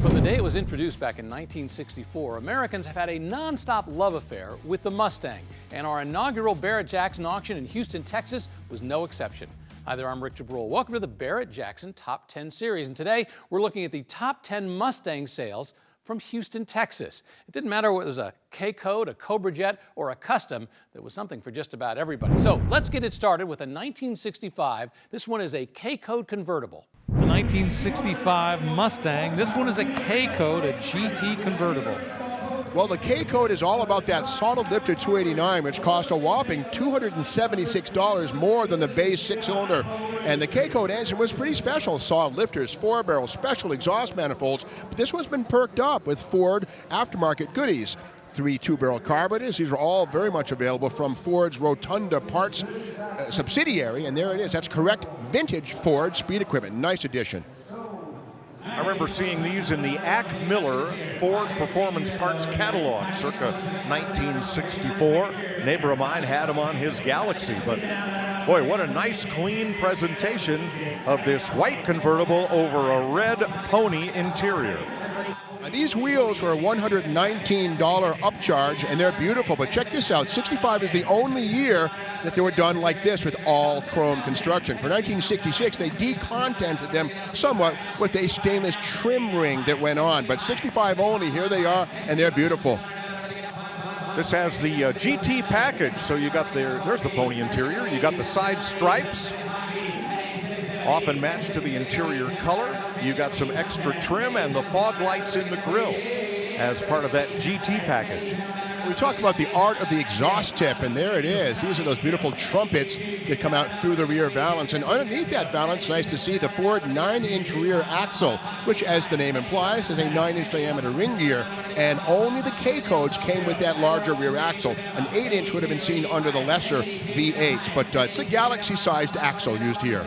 From the day it was introduced back in 1964, Americans have had a non-stop love affair with the Mustang, and our inaugural Barrett-Jackson auction in Houston, Texas was no exception. Hi there, I'm Rick Jabrul. Welcome to the Barrett-Jackson Top 10 Series, and today we're looking at the top 10 Mustang sales from Houston, Texas. It didn't matter whether it was a K-code, a Cobra Jet, or a custom, there was something for just about everybody. So let's get it started with a 1965. This one is a K-code convertible. A 1965 Mustang. This one is a K-code, a GT convertible. Well, the K-code is all about that solid lifter 289, which cost a whopping $276 more than the base six-cylinder. And the K-code engine was pretty special. Solid lifters, four-barrel, special exhaust manifolds. But this one's been perked up with Ford aftermarket goodies. 3 two-barrel carburetors. These are all very much available from Ford's Rotunda Parts subsidiary. And there it is. That's correct vintage Ford speed equipment. Nice addition. I remember seeing these in the Ack Miller Ford Performance Parts catalog circa 1964. A neighbor of mine had them on his Galaxy, but boy, what a nice clean presentation of this white convertible over a red pony interior. Now, these wheels were a $119 upcharge, and they're beautiful. But check this out, 65 is the only year that they were done like this with all chrome construction. For 1966, they decontented them somewhat with a stainless trim ring that went on. But 65 only, here they are, and they're beautiful. This has the GT package, so you got there's the pony interior. You got the side stripes, often matched to the interior color. You got some extra trim and the fog lights in the grille as part of that GT package. We talk about the art of the exhaust tip, and there it is. These are those beautiful trumpets that come out through the rear valance. And underneath that valance, nice to see the Ford 9-inch rear axle, which, as the name implies, is a 9-inch diameter ring gear. And only the K-codes came with that larger rear axle. An 8-inch would have been seen under the lesser V8s, but it's a Galaxy-sized axle used here.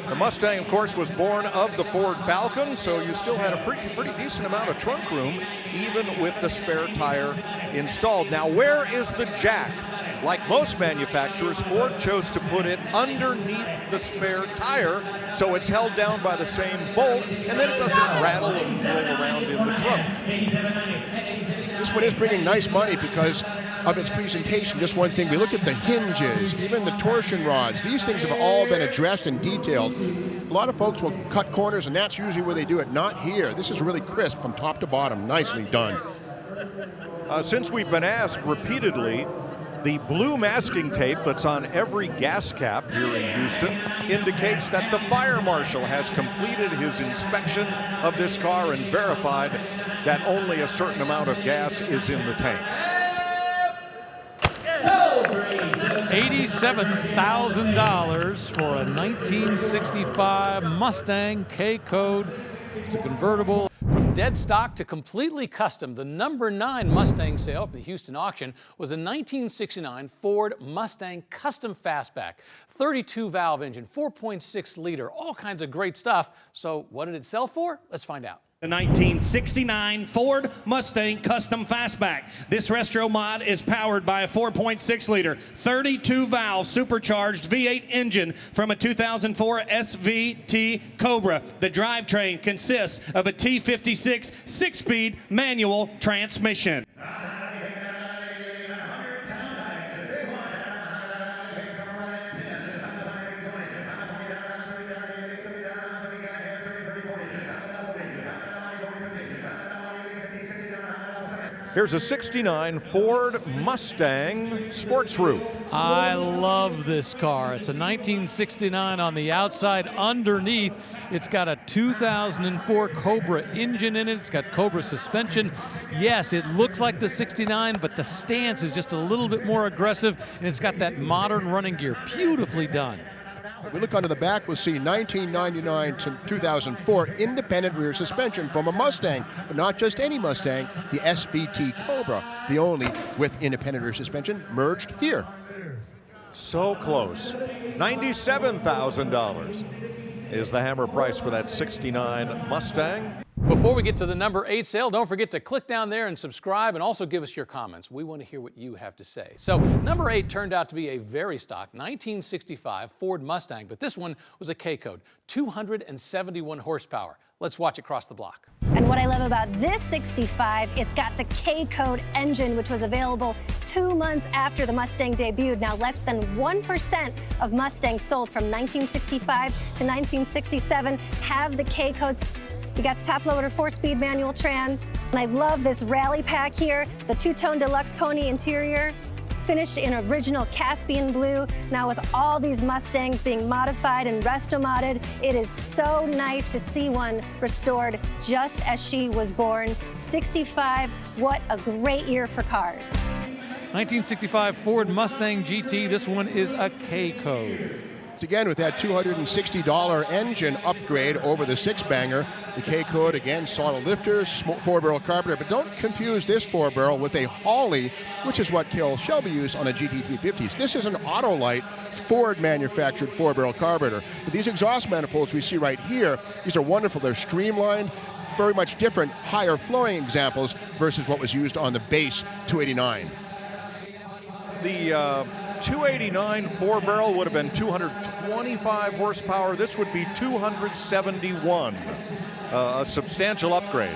The Mustang, of course, was born of the Ford Falcon, so you still had a pretty decent amount of trunk room, even with the spare tire installed. Now, where is the jack? Like most manufacturers, Ford chose to put it underneath the spare tire, so it's held down by the same bolt, and then it doesn't rattle and roll around in the trunk. This one is bringing nice money because of its presentation. Just one thing, we look at the hinges, even the torsion rods. These things have all been addressed and detailed. A lot of folks will cut corners, and that's usually where they do it. Not here. This is really crisp from top to bottom. Nicely done. Since we've been asked repeatedly, the blue masking tape that's on every gas cap here in Houston indicates that the fire marshal has completed his inspection of this car and verified that only a certain amount of gas is in the tank. $87,000 for a 1965 Mustang K-code. It's a convertible. From dead stock to completely custom, the number 9 Mustang sale at the Houston auction was a 1969 Ford Mustang Custom Fastback. 32-valve engine, 4.6 liter, all kinds of great stuff. So what did it sell for? Let's find out. The 1969 Ford Mustang Custom Fastback. This retro mod is powered by a 4.6-liter, 32-valve supercharged V8 engine from a 2004 SVT Cobra. The drivetrain consists of a T56 6-speed manual transmission. Here's a 69 Ford Mustang sports roof. I love this car. It's a 1969 on the outside. Underneath, it's got a 2004 Cobra engine in it. It's got Cobra suspension. Yes, it looks like the 69, but the stance is just a little bit more aggressive, and it's got that modern running gear. Beautifully done. If we look under the back, we'll see 1999 to 2004 independent rear suspension from a Mustang, but not just any Mustang, the SVT Cobra, the only with independent rear suspension merged here. So close. $97,000 is the hammer price for that 69 Mustang. Before we get to the number 8 sale, don't forget to click down there and subscribe, and also give us your comments. We want to hear what you have to say. So number 8 turned out to be a very stock 1965 Ford Mustang, but this one was a K-code, 271 horsepower. Let's watch it cross the block. And what I love about this 65, it's got the K-code engine, which was available 2 months after the Mustang debuted. Now, less than 1% of Mustangs sold from 1965 to 1967 have the K-codes. You got the top-loader 4-speed manual trans. And I love this rally pack here, the 2-tone deluxe pony interior, finished in original Caspian blue. Now with all these Mustangs being modified and resto-modded, it is so nice to see one restored just as she was born. 65, what a great year for cars. 1965 Ford Mustang GT, this one is a K-code. Again, with that $260 engine upgrade over the 6-banger, the K-code, again, solid lifters, 4-barrel carburetor, but don't confuse this 4-barrel with a Holly, which is what Carroll Shelby used on a GT350s. This is an Autolite Ford-manufactured 4-barrel carburetor. But these exhaust manifolds we see right here, these are wonderful. They're streamlined, very much different, higher flowing examples versus what was used on the base 289. The 289 4-barrel would have been 225 horsepower. This would be 271, a substantial upgrade.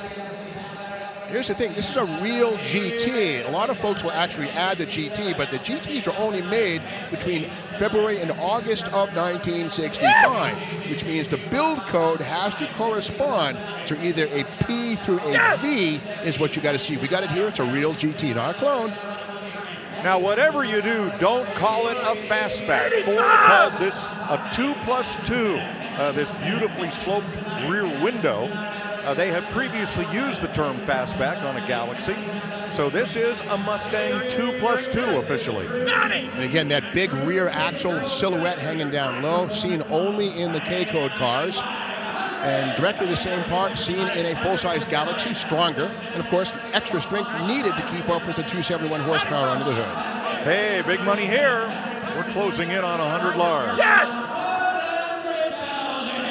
Here's the thing, this is a real GT. A lot of folks will actually add the GT, but the GTs were only made between February and August of 1965, which means the build code has to correspond. So either a P through a V is what you got to see. We got it here, it's a real GT, not a clone. Now, whatever you do, don't call it a fastback. Ford called this a 2+2, this beautifully sloped rear window. They had previously used the term fastback on a Galaxy. So this is a Mustang 2+2 officially. And again, that big rear axle silhouette hanging down low, seen only in the K-code cars. And directly the same part seen in a full-size Galaxy, stronger, and of course extra strength needed to keep up with the 271 horsepower under the hood. Hey, big money here. We're closing in on 100 large. Yes!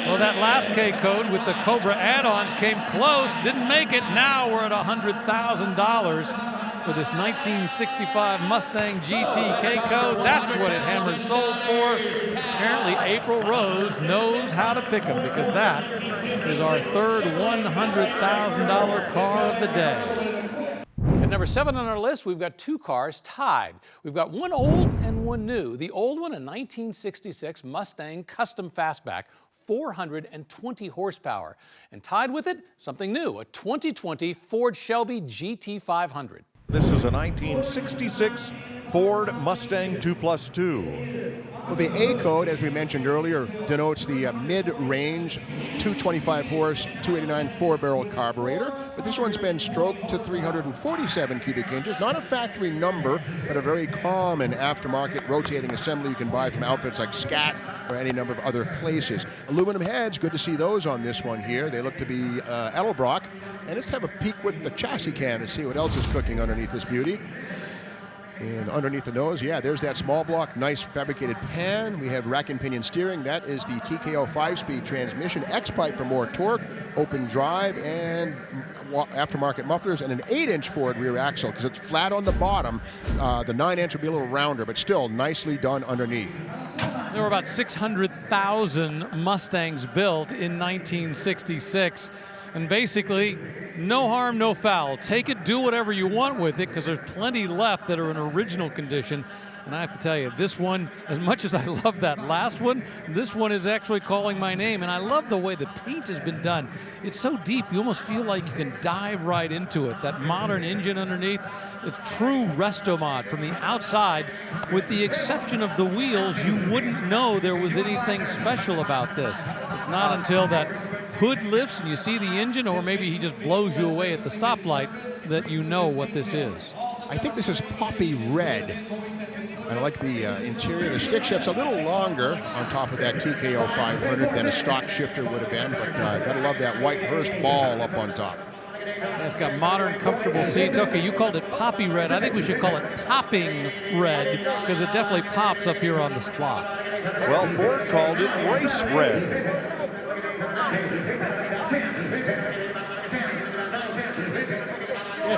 Well, that last K-code with the Cobra add-ons came close, didn't make it. Now we're at $100,000 for this 1965 Mustang GT K-code. That's what it hammered sold for. Apparently April Rose knows how to pick them, because that is our third $100,000 car of the day. At number 7 on our list, we've got 2 cars tied. We've got one old and one new. The old one, a 1966 Mustang Custom Fastback, 420 horsepower. And tied with it, something new, a 2020 Ford Shelby GT500. This is a 1966 Ford Mustang 2+2. Well, the A code, as we mentioned earlier, denotes the mid-range 225 horse, 289 4-barrel carburetor. But this one's been stroked to 347 cubic inches. Not a factory number, but a very common aftermarket rotating assembly you can buy from outfits like Scat or any number of other places. Aluminum heads, good to see those on this one here. They look to be Edelbrock. And let's have a peek with the chassis cam to see what else is cooking underneath this beauty. And underneath the nose, yeah, there's that small block, nice fabricated pan. We have rack and pinion steering. That is the TKO 5-speed transmission. X-pipe for more torque, open drive, and aftermarket mufflers, and an 8-inch Ford rear axle because it's flat on the bottom. The 9-inch will be a little rounder, but still nicely done underneath. There were about 600,000 Mustangs built in 1966. And basically, no harm, no foul. Take it, do whatever you want with it, because there's plenty left that are in original condition. And I have to tell you, this one, as much as I love that last one, this one is actually calling my name. And I love the way the paint has been done. It's so deep, you almost feel like you can dive right into it. That modern engine underneath, it's true resto mod from the outside. With the exception of the wheels, you wouldn't know there was anything special about this. It's not until that hood lifts and you see the engine, or maybe he just blows you away at the stoplight, that you know what this is. I think this is poppy red. And I like the interior. The stick shift's a little longer on top of that TKO 500 than a stock shifter would have been, but gotta love that white Hurst ball up on top. It's got modern, comfortable seats. Okay, you called it poppy red. I think we should call it popping red, because it definitely pops up here on this block. Well, Ford called it race red.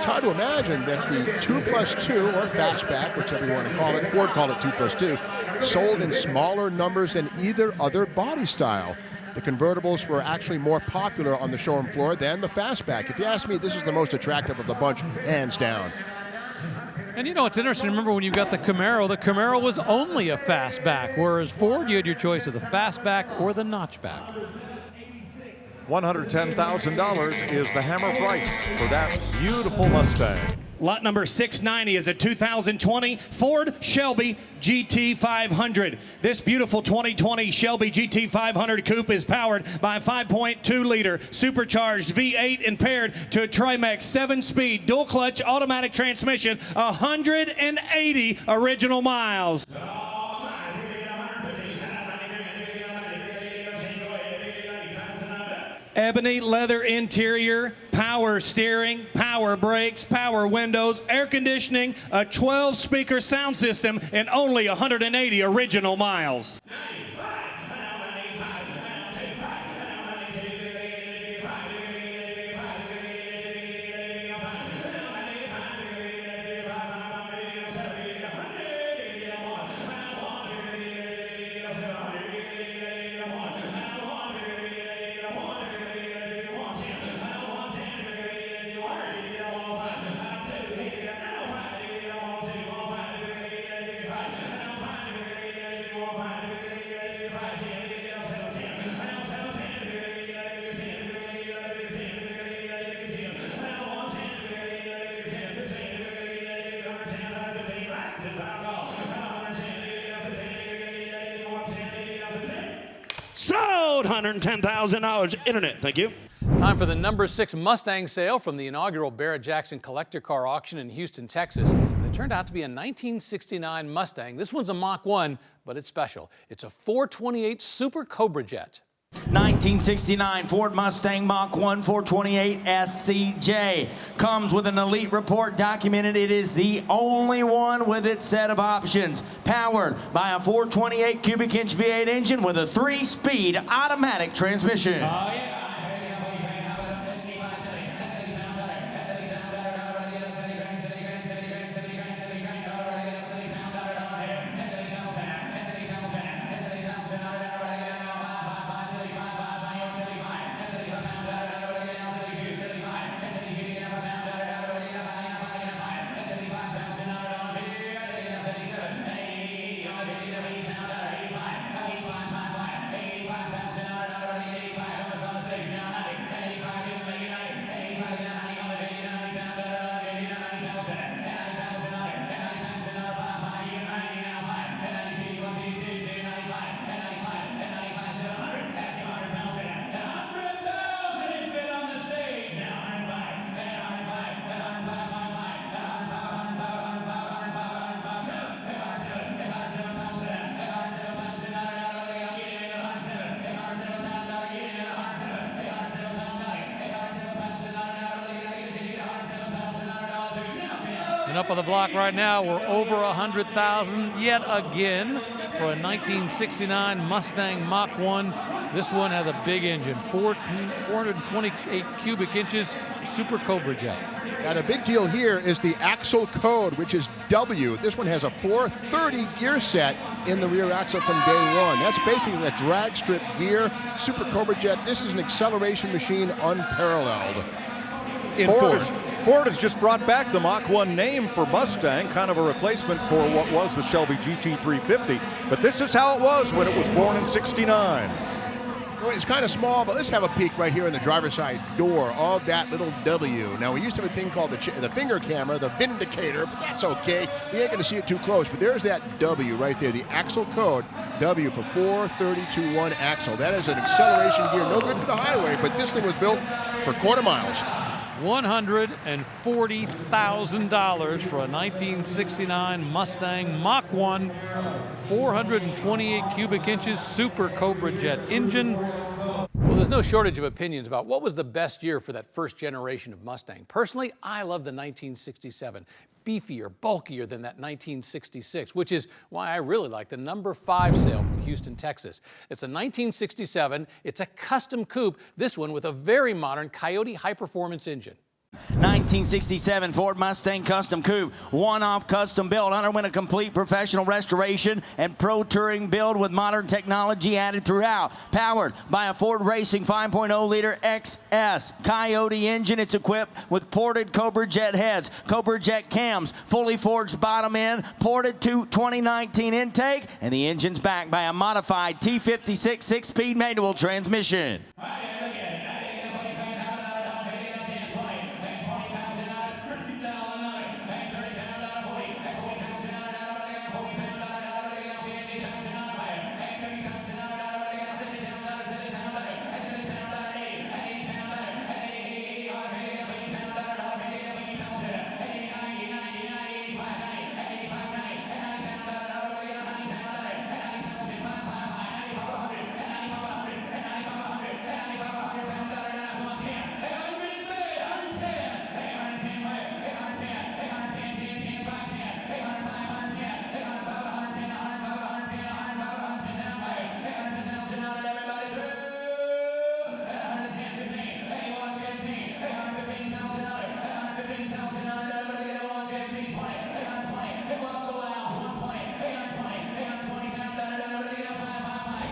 it's hard to imagine that the 2+2 or fastback, whichever you want to call it, Ford called it 2+2, sold in smaller numbers than either other body style. The convertibles were actually more popular on the showroom floor than the fastback. If you ask me, this is the most attractive of the bunch, hands down. And you know, it's interesting. Remember when you got the Camaro was only a fastback, whereas Ford, you had your choice of the fastback or the notchback. $110,000 is the hammer price for that beautiful Mustang. Lot number 690 is a 2020 Ford Shelby GT500. This beautiful 2020 Shelby GT500 coupe is powered by a 5.2-liter supercharged V8 and paired to a Trimex 7-speed dual-clutch automatic transmission, 180 original miles. Ebony leather interior, power steering, power brakes, power windows, air conditioning, a 12-speaker sound system, and only 180 original miles. Sold $110,000. Internet, thank you. Time for the number 6 Mustang sale from the inaugural Barrett-Jackson collector car auction in Houston, Texas. And it turned out to be a 1969 Mustang. This one's a Mach 1, but it's special. It's a 428 Super Cobra Jet. 1969 Ford Mustang Mach 1 428 SCJ. Comes with an elite report documented. It is the only one with its set of options. Powered by a 428 cubic inch V8 engine with a 3-speed automatic transmission. And up on the block right now, we're over 100,000 yet again for a 1969 Mustang Mach 1. This one has a big engine, 428 cubic inches, Super Cobra Jet. Now the big deal here is the axle code, which is W. This one has a 430 gear set in the rear axle from day one. That's basically a drag strip gear. Super Cobra Jet, this is an acceleration machine unparalleled in Ford. Ford has just brought back the Mach 1 name for Mustang, kind of a replacement for what was the Shelby GT350. But this is how it was when it was born in '69. Well, it's kind of small, but let's have a peek right here in the driver's side door of that little W. Now, we used to have a thing called the finger camera, the Vindicator, but that's okay. We ain't going to see it too close, but there's that W right there, the axle code, W for 432.1 axle. That is an acceleration gear, no good for the highway, but this thing was built for quarter miles. $140,000 for a 1969 Mustang Mach 1, 428 cubic inches, Super Cobra Jet engine. Well, there's no shortage of opinions about what was the best year for that first generation of Mustang. Personally, I love the 1967. Beefier, bulkier than that 1966, which is why I really like the number 5 sale from Houston, Texas. It's a 1967. It's a custom coupe, this one with a very modern Coyote high-performance engine. 1967 Ford Mustang Custom Coupe, one-off custom build, underwent a complete professional restoration and pro touring build with modern technology added throughout. Powered by a Ford Racing 5.0 liter XS Coyote engine, it's equipped with ported Cobra Jet heads, Cobra Jet cams, fully forged bottom end, ported to 2019 intake, and the engine's backed by a modified T56 6-speed manual transmission.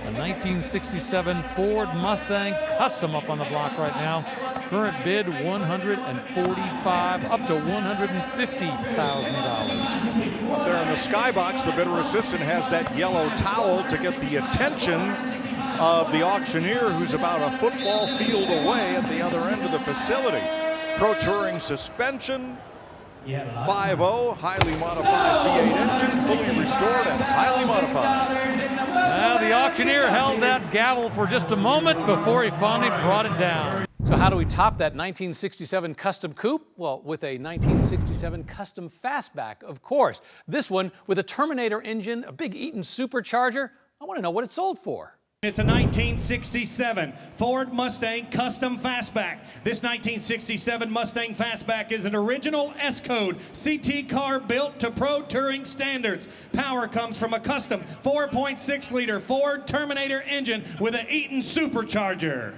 A 1967 Ford Mustang Custom up on the block right now. Current bid $145 up to $150,000. Up there in the skybox, the bidder assistant has that yellow towel to get the attention of the auctioneer, who's about a football field away at the other end of the facility. Pro Touring suspension, 5.0, highly modified V8 engine, fully restored and highly modified. Well, the auctioneer held that gavel for just a moment before he finally brought it down. So how do we top that 1967 Custom Coupe? Well, with a 1967 Custom Fastback, of course. This one with a Terminator engine, a big Eaton supercharger. I want to know what it sold for. It's a 1967 Ford Mustang Custom Fastback. This 1967 Mustang Fastback is an original S-Code CT car built to pro touring standards. Power comes from a custom 4.6 liter Ford Terminator engine with an Eaton supercharger.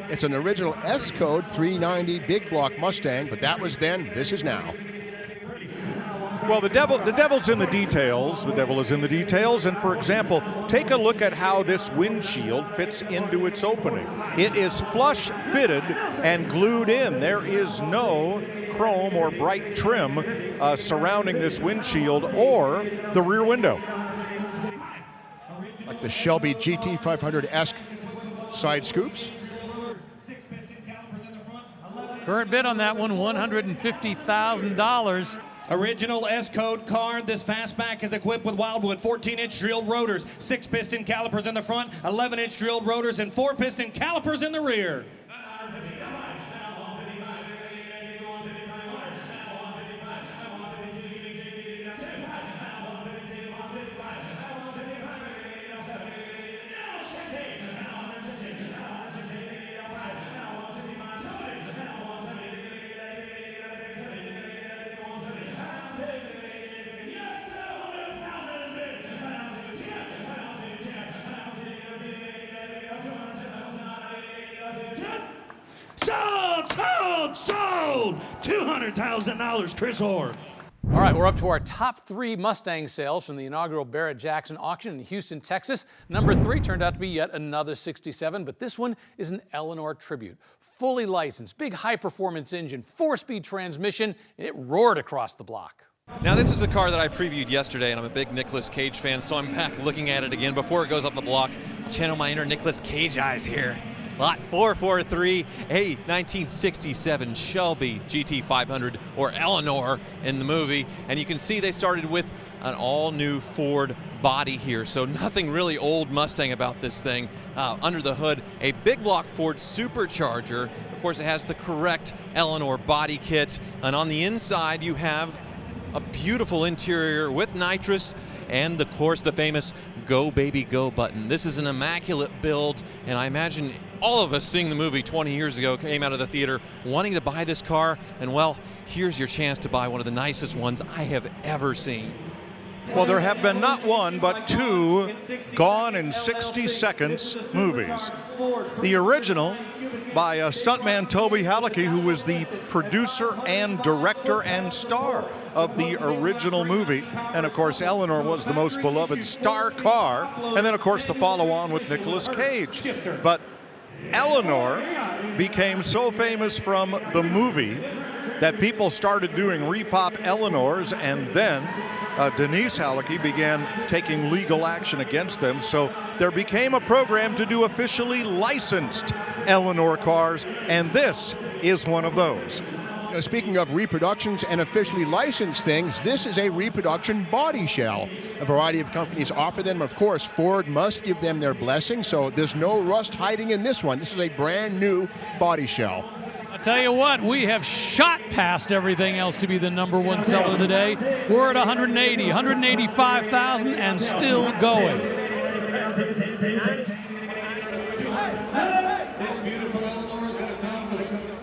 It's an original S-Code 390 big block Mustang, but that was then, this is now. Well, the devil's in the details. The devil is in the details. And for example, take a look at how this windshield fits into its opening. It is flush fitted and glued in. There is no chrome or bright trim surrounding this windshield or the rear window. Like the Shelby GT500-esque side scoops. Current bid on that one, $150,000. Original S-Code car. This Fastback is equipped with Wildwood 14-inch drilled rotors, 6-piston calipers in the front, 11-inch drilled rotors, and 4-piston calipers in the rear. Sold! $200,000, Chris Orr. All right, we're up to our top 3 Mustang sales from the inaugural Barrett-Jackson auction in Houston, Texas. Number 3 turned out to be yet another 67, but this one is an Eleanor tribute. Fully licensed, big high-performance engine, 4-speed transmission, and it roared across the block. Now this is a car that I previewed yesterday, and I'm a big Nicolas Cage fan, so I'm back looking at it again before it goes up the block. Channel my inner Nicolas Cage eyes here. Lot 443, a 1967 Shelby GT500, or Eleanor in the movie. And you can see they started with an all-new Ford body here, so nothing really old Mustang about this thing. Under the hood, a big block Ford supercharger. Of course, it has the correct Eleanor body kit, and on the inside you have a beautiful interior with nitrous and, of course, the famous Go Baby Go button. This is an immaculate build, and I imagine all of us seeing the movie 20 years ago came out of the theater wanting to buy this car, and well, here's your chance to buy one of the nicest ones I have ever seen. Well, there have been not one, but two Gone in 60 Seconds movies. The original by stuntman Toby Hallecky, who was the producer and director and star of the original movie. And of course, Eleanor was the most beloved star car. And then of course, the follow-on with Nicolas Cage. But Eleanor became so famous from the movie that people started doing repop Eleanors, and then Denise Hallecky began taking legal action against them. So there became a program to do officially licensed Eleanor cars, and this is one of those. Now, speaking of reproductions and officially licensed things, this is a reproduction body shell. A variety of companies offer them. Of course, Ford must give them their blessing, so there's no rust hiding in this one. This is a brand new body shell. Tell you what, we have shot past everything else to be the #1 seller of the day. We're at 180, 185,000 and still going. This beautiful Eleanor is going to come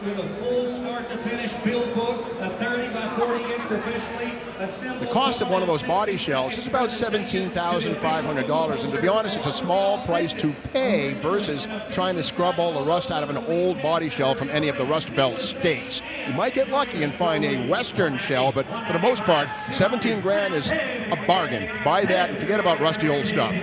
with a full start to finish build book, a 30 by 40 inch professionally assembled. The cost of one of those body shells is about $17,500, and to be honest, it's a small price to pay versus trying to scrub all the rust out of an old body shell from any of the Rust Belt states. You might get lucky and find a Western shell, but for the most part, 17 grand is a bargain. Buy that and forget about rusty old stuff.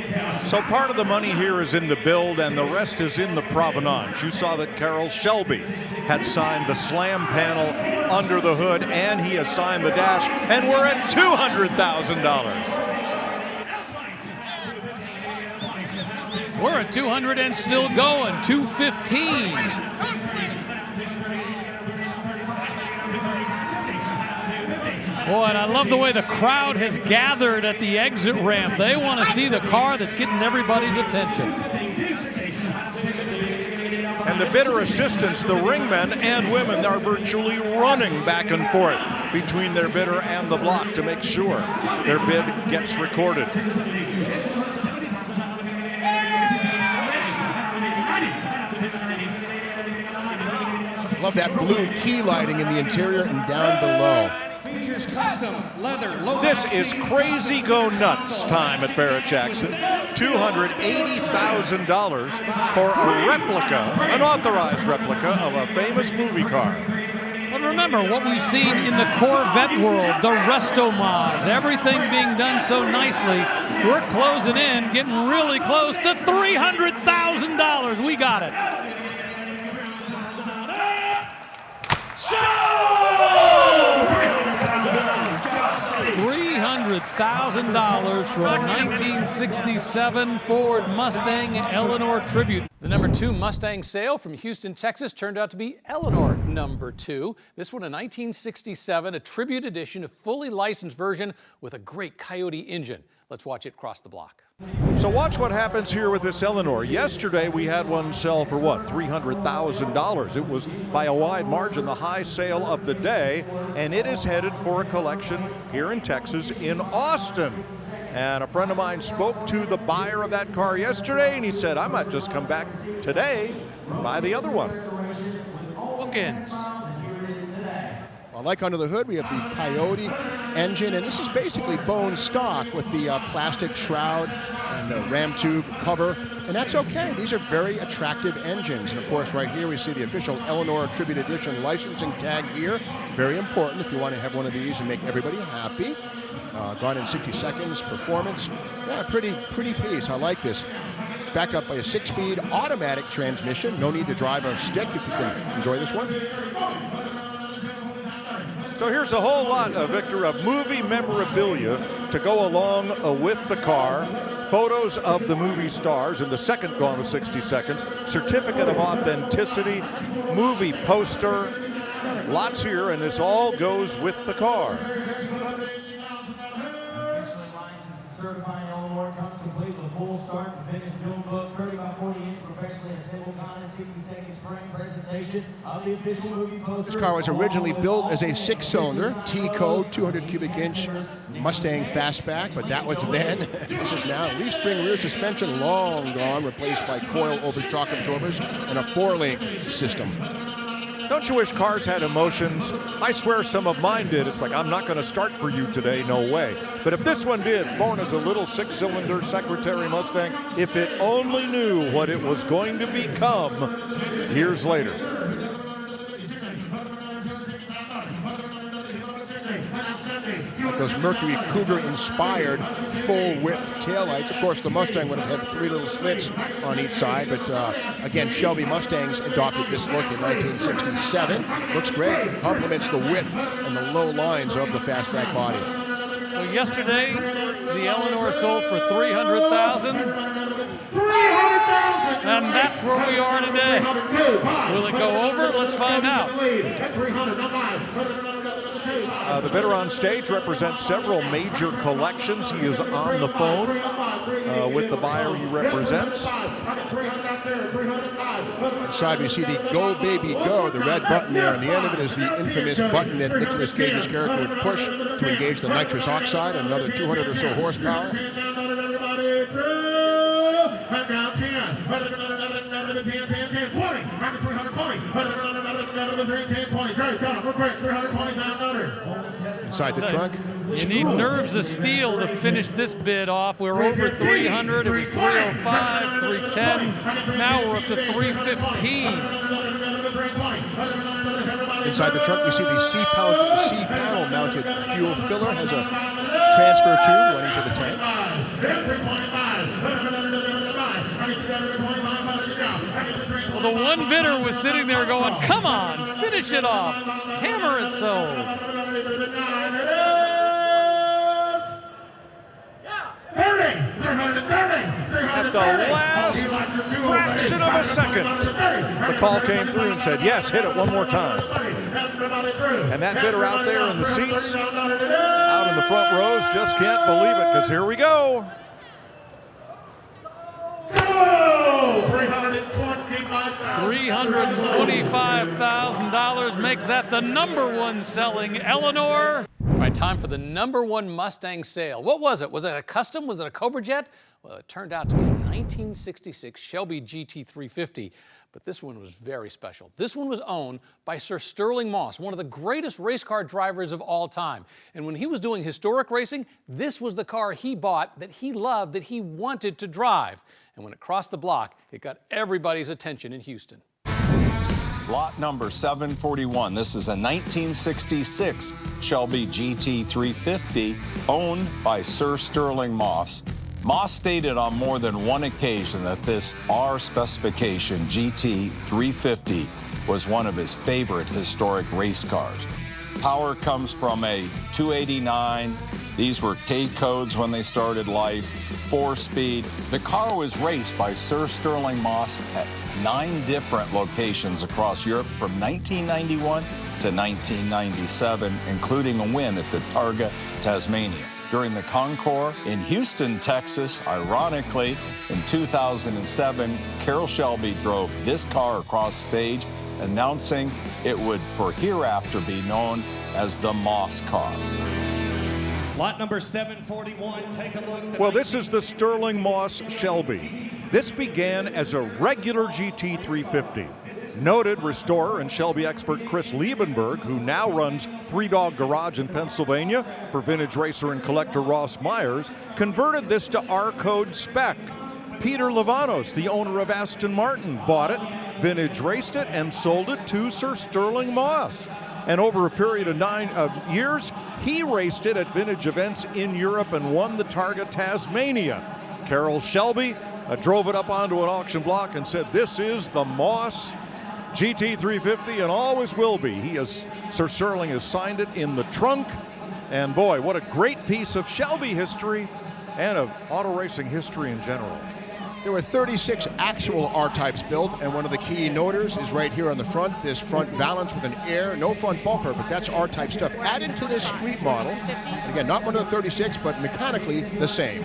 So part of the money here is in the build, and the rest is in the provenance. You saw that Carroll Shelby had signed the slam panel under the hood, and he has signed the dash, and we're at $200,000. We're at 200 and still going, 215. Boy, and I love the way the crowd has gathered at the exit ramp. They want to see the car that's getting everybody's attention. And the bidder assistants, the ringmen and women, are virtually running back and forth between their bidder and the block to make sure their bid gets recorded. Love that blue key lighting in the interior and down below. Features custom leather. This is crazy go nuts time at Barrett-Jackson. $280,000 for a replica, an authorized replica of a famous movie car. But remember what we've seen in the Corvette world, the resto mods, everything being done so nicely. We're closing in, getting really close to $300,000. We got it. $300,000 for a 1967 Ford Mustang Eleanor Tribute. The #2 Mustang sale from Houston, Texas turned out to be Eleanor #2. This one a 1967, a tribute edition, a fully licensed version with a great Coyote engine. Let's watch it cross the block. So watch what happens here with this Eleanor. Yesterday we had one sell for what, $300,000. It was by a wide margin the high sale of the day, and it is headed for a collection here in Texas in Austin. And a friend of mine spoke to the buyer of that car yesterday, and he said, I might just come back today and buy the other one. Bookends. Well, like under the hood, we have the Coyote engine, and this is basically bone stock with the plastic shroud and the ram tube cover, and that's okay. These are very attractive engines. And of course, right here we see the official Eleanor Tribute Edition licensing tag here. Very important if you want to have one of these and make everybody happy. Gone in 60 seconds, performance. Yeah, pretty piece. I like this. Backed up by a 6-speed automatic transmission. No need to drive a stick if you can enjoy this one. So here's a whole lot, Victor, of movie memorabilia to go along with the car. Photos of the movie stars in the second Gone with 60 Seconds. Certificate of authenticity, movie poster. Lots here, and this all goes with the car. Certifying Eleanor start to finish June book, 30 by 40 inch professionally assembled 960-second spring presentation of the official movie poster. This car was originally built as a 6-cylinder T-code, 200 cubic inch Mustang fastback, but that was then. This is now. Leaf spring rear suspension, long gone, replaced by coil over shock absorbers and a 4-link system. Don't you wish cars had emotions? I swear some of mine did. It's like, I'm not going to start for you today, no way. But if this one did, born as a little 6-cylinder Secretary Mustang, if it only knew what it was going to become years later. Like those Mercury Cougar-inspired full-width taillights. Of course, the Mustang would have had 3 little slits on each side, but again, Shelby Mustangs adopted this look in 1967. Looks great. Complements the width and the low lines of the fastback body. Well, yesterday, the Eleanor sold for $300,000. And that's where we are today. Will it go over? Let's find out. The bidder on stage represents several major collections. He is on the phone with the buyer he represents. Inside we see the Go Baby Go, the red button there, and the end of it is the infamous button that Nicolas Cage's character would push to engage the nitrous oxide, another 200 or so horsepower. Inside the trunk. You need nerves of steel to finish this bid off. We're over 300. It was 305, 310. Now we're up to 315. Inside the trunk, we see the C-panel mounted fuel filler has a transfer tube running to the tank. Well, the one bidder was sitting there going, come on, finish it off. Hammer it so. At the last fraction of a second, the call came through and said, yes, hit it one more time. And that bidder out there in the seats, out in the front rows, just can't believe it, because here we go. $325,000 makes that the #1 selling Eleanor. All right, time for the #1 Mustang sale. What was it? Was it a custom? Was it a Cobra Jet? Well, it turned out to be a 1966 Shelby GT350, but this one was very special. This one was owned by Sir Sterling Moss, one of the greatest race car drivers of all time. And when he was doing historic racing, this was the car he bought that he loved, that he wanted to drive. And when it crossed the block, it got everybody's attention in Houston. Lot number 741. This is a 1966 Shelby GT350 owned by Sir Sterling Moss. Moss stated on more than one occasion that this R specification GT350 was one of his favorite historic race cars. Power comes from a 289. These were K-codes when they started life, 4-speed. The car was raced by Sir Sterling Moss at 9 different locations across Europe from 1991 to 1997, including a win at the Targa, Tasmania. During the Concours in Houston, Texas, ironically, in 2007, Carroll Shelby drove this car across stage, announcing it would for hereafter be known as the Moss car. Lot number 741, take a look. Well, this is the Sterling Moss Shelby. This began as a regular GT350. Noted restorer and Shelby expert Chris Liebenberg, who now runs Three Dog Garage in Pennsylvania for vintage racer and collector Ross Myers, converted this to R-code spec. Peter Lavanos, the owner of Aston Martin, bought it, vintage raced it, and sold it to Sir Sterling Moss. And over a period of 9 years, he raced it at vintage events in Europe and won the Targa Tasmania. Carroll Shelby drove it up onto an auction block and said, this is the Moss GT350 and always will be. Sir Sterling has signed it in the trunk. And boy, what a great piece of Shelby history and of auto racing history in general. There were 36 actual R-types built, and one of the key noters is right here on the front, this front valance with an air, no front bumper, but that's R-type stuff added to this street model. And again, not one of the 36, but mechanically the same.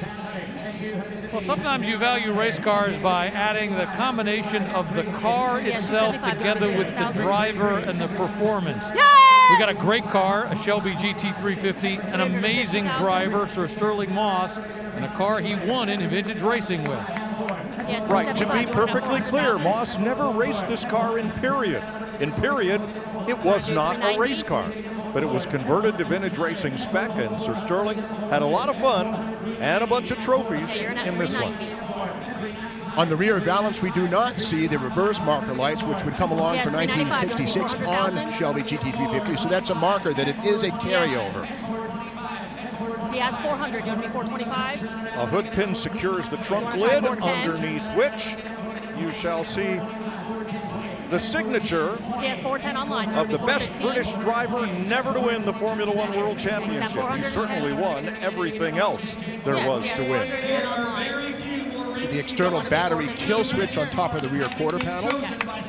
Well, sometimes you value race cars by adding the combination of the car itself together with the driver and the performance. We got a great car, a Shelby GT350, an amazing driver, Sir Sterling Moss, and a car he won in vintage racing with. Right, to be perfectly clear, Moss never raced this car in period. In period, it was not a race car, but it was converted to vintage racing spec, and Sir Sterling had a lot of fun and a bunch of trophies in this one. On the rear valance, we do not see the reverse marker lights, which would come along for 1966 on Shelby GT350, so that's a marker that it is a carryover. He has 400. You want to be 425? A hood pin secures the trunk lid, underneath which you shall see the signature he has 410 online. of the best British driver never to win the Formula One World Championship. He certainly won everything else there was to win. The external battery kill switch on top of the rear quarter panel.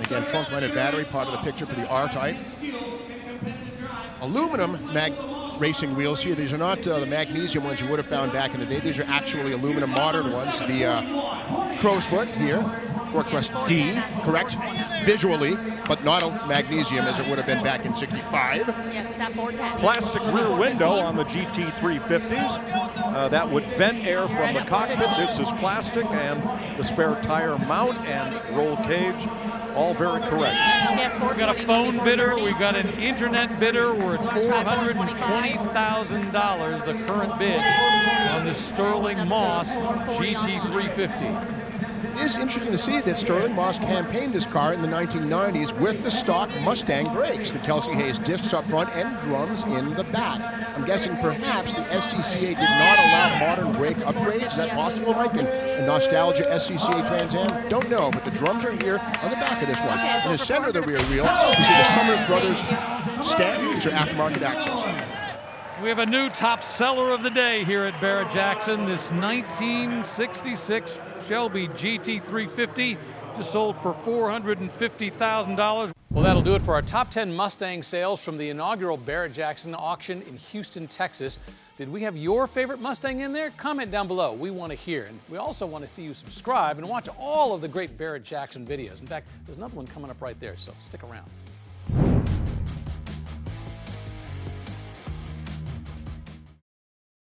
Again, trunk-mounted battery, part of the picture for the R-Type. Aluminum racing wheels here. These are not the magnesium ones you would have found back in the day. These are actually aluminum modern ones. The crow's foot here, Northwest D, correct, visually, but not a magnesium as it would have been back in '65. Yes, it's at 410. Plastic rear window on the GT350s. That would vent air from the cockpit. This is plastic, and the spare tire mount and roll cage, all very correct. Yes, We've got a phone bidder, we've got an internet bidder. We're at $420,000, the current bid on the Sterling Moss GT350. It is interesting to see that Sterling Moss campaigned this car in the 1990s with the stock Mustang brakes, the Kelsey Hayes discs up front and drums in the back. I'm guessing perhaps the SCCA did not allow modern brake upgrades. Is that possible, Mike? And nostalgia SCCA Trans Am? Don't know, but the drums are here on the back of this one. In the center of the rear wheel, you see the Summers Brothers stamp. These are aftermarket axles. We have a new top seller of the day here at Barrett-Jackson. This 1966 Shelby GT350 just sold for $450,000. Well, that'll do it for our top 10 Mustang sales from the inaugural Barrett-Jackson auction in Houston, Texas. Did we have your favorite Mustang in there? Comment down below. We want to hear. And we also want to see you subscribe and watch all of the great Barrett-Jackson videos. In fact, there's another one coming up right there, so stick around.